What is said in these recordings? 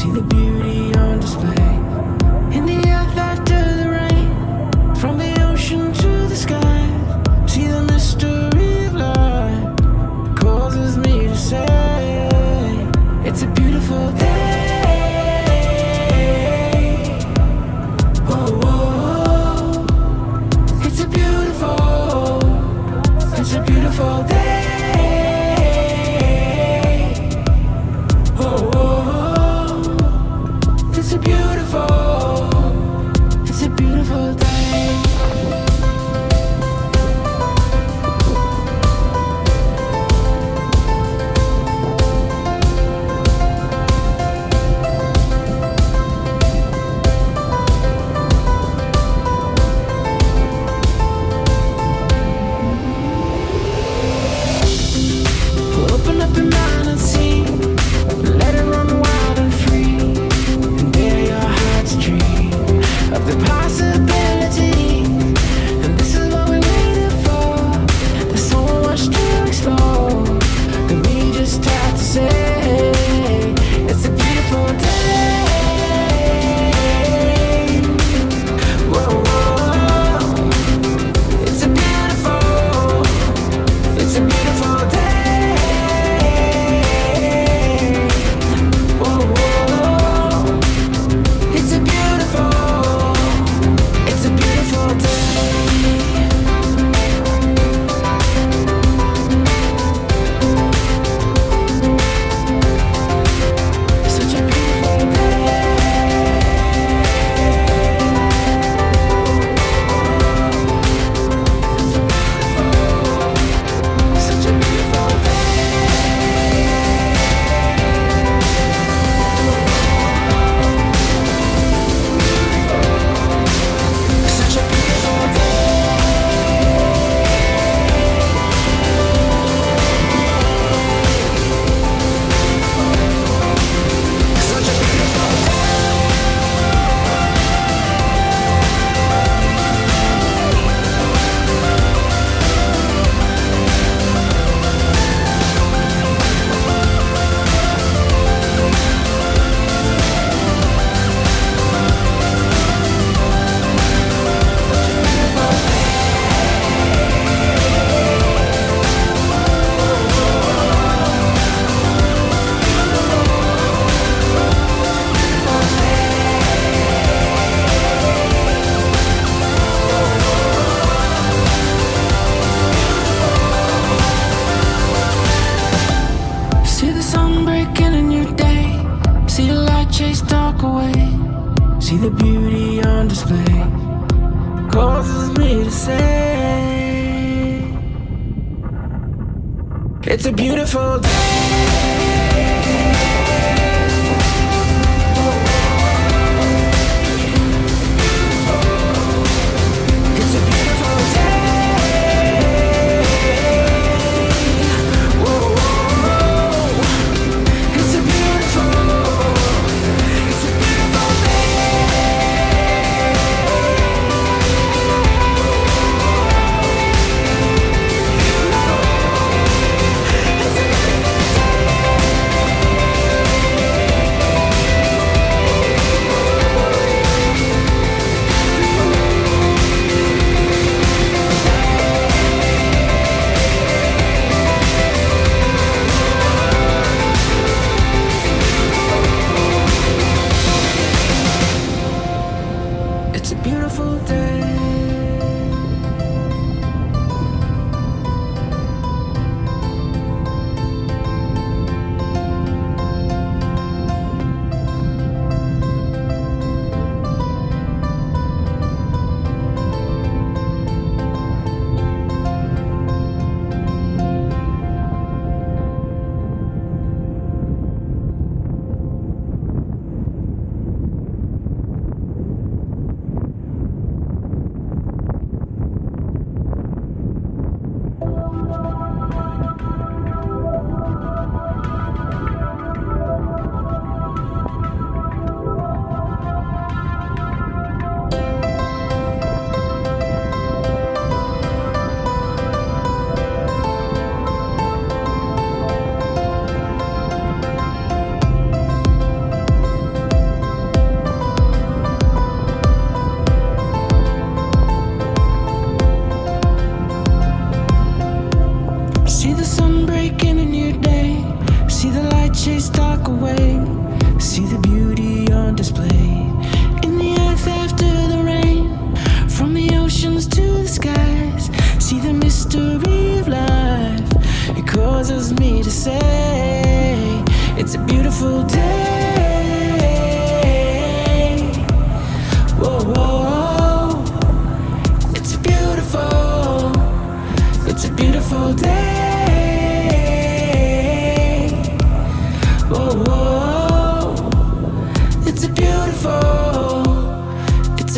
See the beauty on display in the earth after the rain, from the ocean to the sky. See the mystery of life causes me to say it's a beautiful day. Whoa, whoa. It's a beautiful day. Whoa, whoa. It's a beautiful day. Open up your mind and see, let it run wild and free, and dare your heart's dream of the possibility. And this is what we waited for. There's so much to explore, and we just have to say it's a beautiful day. Whoa, whoa. It's a beautiful day. Whoa, whoa. It's a beautiful day. Such a beautiful day. Such a beautiful day. Such a beautiful day. Such a beautiful See the sun breaking a new day. See the light chase dark away. See the beauty on display causes me to say it's a beautiful day. It's a beautiful day. Whoa, whoa. It's a beautiful day. It's a beautiful day. See the sun breaking a new day. See the light chase dark away. See the beauty on display in the earth after the rain. From the oceans to the skies. See the mystery of life. It causes me to say it's a beautiful day. Whoa, whoa. It's a beautiful day. Whoa, whoa. It's a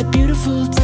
beautiful day.